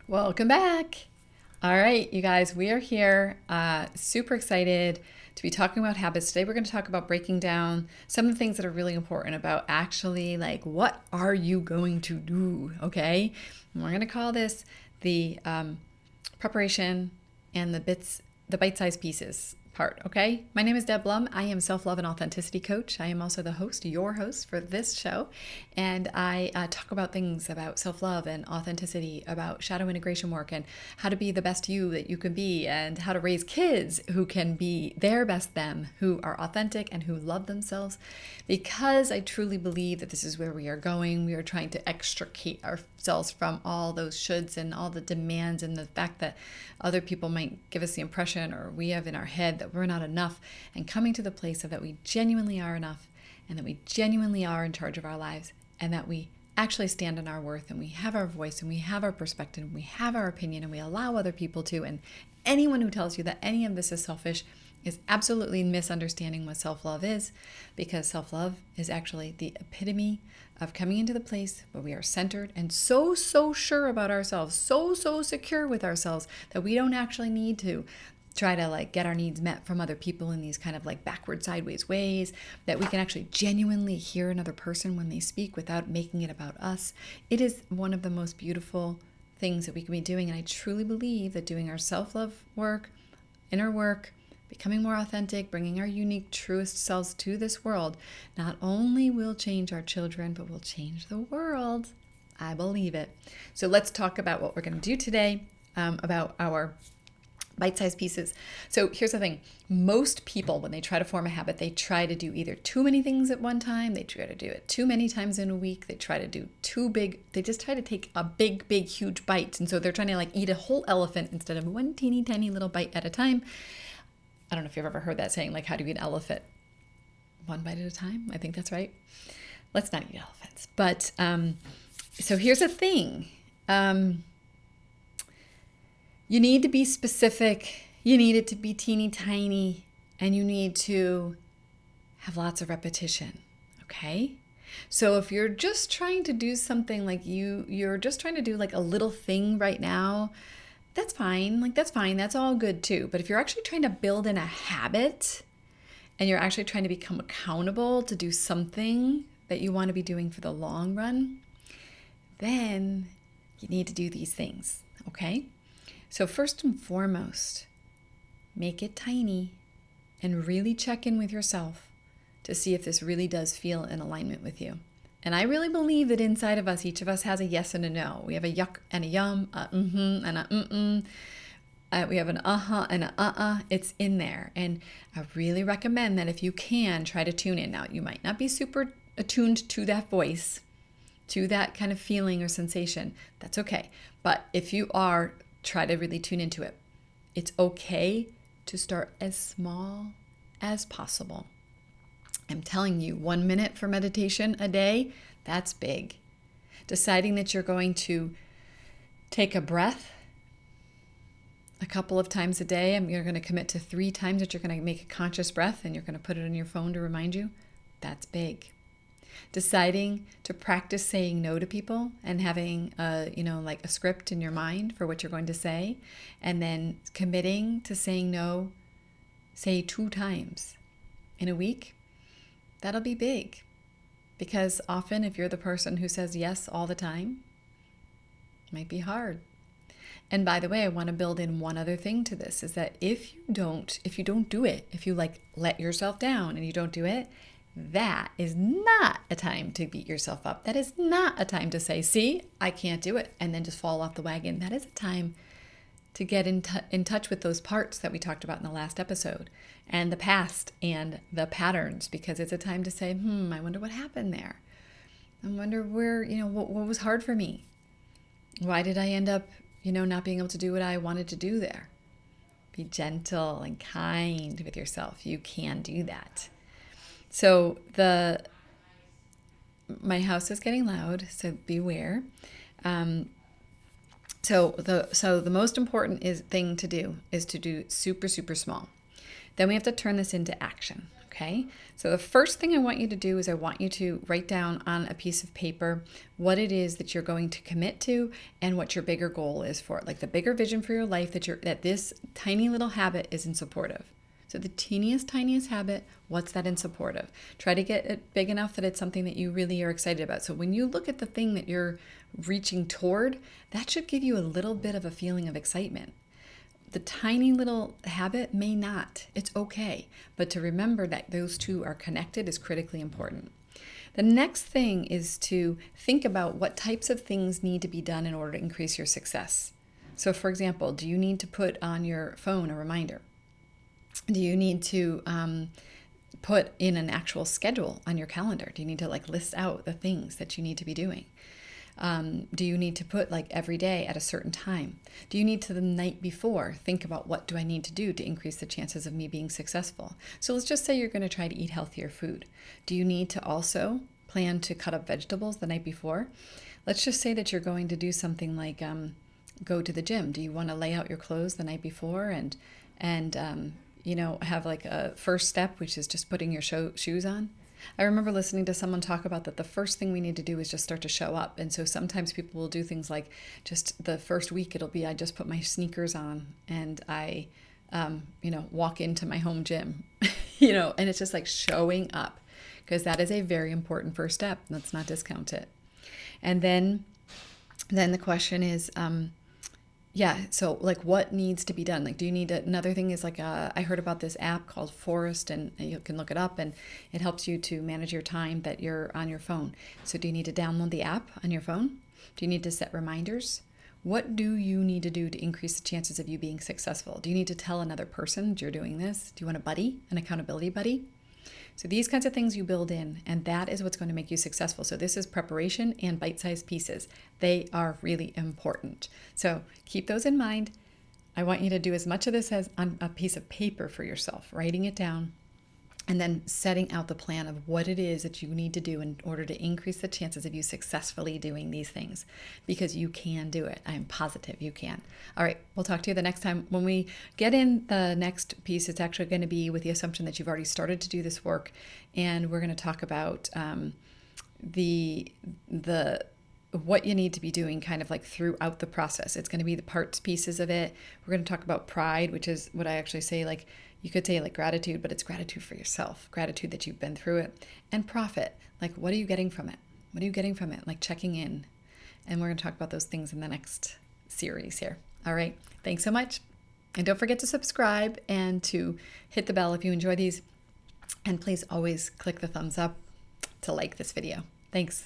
Welcome back. All right, you guys, we are here. Super excited to be talking about habits. Today, we're going to talk about breaking down some of the things that are really important about actually, like, what are you going to do? Okay. And we're going to call this the preparation and the bite sized pieces part. Okay. My name is Deb Blum. I am self love and authenticity coach. I am also the host, your host for this show. And I talk about things about self love and authenticity, about shadow integration work, and how to be the best you that you can be, and how to raise kids who can be their best them, who are authentic and who love themselves. Because I truly believe that this is where we are going. We are trying to extricate ourselves from all those shoulds and all the demands and the fact that other people might give us the impression, or we have in our head, that we're not enough, and coming to the place of that we genuinely are enough, and that we genuinely are in charge of our lives, and that we actually stand on our worth, and we have our voice, and we have our perspective, and we have our opinion, and we allow other people to. And anyone who tells you that any of this is selfish is absolutely misunderstanding what self-love is, because self-love is actually the epitome of coming into the place where we are centered and so sure about ourselves, so secure with ourselves, that we don't actually need to try to like get our needs met from other people in these kind of like backward sideways ways, that we can actually genuinely hear another person when they speak without making it about us. It is one of the most beautiful things that we can be doing. And I truly believe that doing our self-love work, inner work, becoming more authentic, bringing our unique, truest selves to this world, not only will change our children, but will change the world. I believe it. So let's talk about what we're going to do today, about our bite-sized pieces. So here's the thing. Most people, when they try to form a habit, they try to do either too many things at one time, they try to do it too many times in a week, they try to do too big, they just try to take a big, huge bite. And so they're trying to like eat a whole elephant instead of one teeny tiny little bite at a time. I don't know if you've ever heard that saying, like, how do you eat an elephant? One bite at a time? I think that's right. Let's not eat elephants. But so here's the thing. You need to be specific. You need it to be teeny tiny. And you need to have lots of repetition. Okay? So if you're just trying to do something like you're just trying to do like a little thing right now, that's fine. Like, that's fine. That's all good too. But if you're actually trying to build in a habit, and you're actually trying to become accountable to do something that you want to be doing for the long run, then you need to do these things. Okay? So first and foremost, make it tiny and really check in with yourself to see if this really does feel in alignment with you. And I really believe that inside of us, each of us has a yes and a no. We have a yuck and a yum, a mm-hmm and a mm-mm. We have an uh-huh and a uh-uh. It's in there. And I really recommend that if you can, try to tune in. Now, you might not be super attuned to that voice, to that kind of feeling or sensation. That's okay. But if you are, try to really tune into it. It's okay to start as small as possible. I'm telling you, 1 minute for meditation a day, that's big. Deciding that you're going to take a breath a couple of times a day, and you're going to commit to 3 times that you're going to make a conscious breath, and you're going to put it on your phone to remind you, that's big. Deciding to practice saying no to people and having like a script in your mind for what you're going to say, and then committing to saying no, say 2 times in a week, that'll be big. Because often if you're the person who says yes all the time, it might be hard. And by the way, I want to build in one other thing to this, is that if you don't do it, if you like let yourself down and you don't do it, that is not a time to beat yourself up. That is not a time to say, see, I can't do it, and then just fall off the wagon. That is a time to get in touch with those parts that we talked about in the last episode, and the past and the patterns, because it's a time to say, I wonder what happened there. I wonder where, what was hard for me. Why did I end up, not being able to do what I wanted to do there? Be gentle and kind with yourself. You can do that. So my house is getting loud, so beware. So the most important thing to do is to do super, super small. Then we have to turn this into action. Okay, so the first thing I want you to do is I want you to write down on a piece of paper what it is that you're going to commit to and what your bigger goal is for it, like the bigger vision for your life that this tiny little habit is in support of. So the tiniest habit, what's that in support of? Try to get it big enough that it's something that you really are excited about. So when you look at the thing that you're reaching toward, that should give you a little bit of a feeling of excitement. The tiny little habit may not. It's okay. But to remember that those two are connected is critically important. The next thing is to think about what types of things need to be done in order to increase your success. So, for example, do you need to put on your phone a reminder? Do you need to put in an actual schedule on your calendar? Do you need to list out the things that you need to be doing? Do you need to put every day at a certain time? Do you need to the night before think about what do I need to do to increase the chances of me being successful? So let's just say you're going to try to eat healthier food. Do you need to also plan to cut up vegetables the night before? Let's just say that you're going to do something like go to the gym. Do you want to lay out your clothes the night before and have a first step, which is just putting your shoes on? I remember listening to someone talk about that the first thing we need to do is just start to show up. And so sometimes people will do things like just the first week it'll be I just put my sneakers on and I walk into my home gym, and it's just showing up, because that is a very important first step. Let's not discount it. And then the question is, so what needs to be done? Do you need another thing is I heard about this app called Forest, and you can look it up, and it helps you to manage your time that you're on your phone. So do you need to download the app on your phone? Do you need to set reminders? What do you need to do to increase the chances of you being successful? Do you need to tell another person that you're doing this? Do you want a buddy, an accountability buddy? So these kinds of things you build in, and that is what's going to make you successful. So this is preparation and bite-sized pieces. They are really important. So keep those in mind. I want you to do as much of this as on a piece of paper for yourself, writing it down, and then setting out the plan of what it is that you need to do in order to increase the chances of you successfully doing these things, because you can do it. I am positive you can. All right, we'll talk to you the next time. When we get in the next piece, it's actually going to be with the assumption that you've already started to do this work, and we're going to talk about the what you need to be doing kind of throughout the process. It's going to be the parts pieces of it. We're going to talk about pride, which is what I actually say you could say gratitude, but it's gratitude for yourself, gratitude that you've been through it. And profit, what are you getting from it? What are you getting from it? Checking in. And we're going to talk about those things in the next series here. All right. Thanks so much. And don't forget to subscribe and to hit the bell if you enjoy these. And please always click the thumbs up to like this video. Thanks.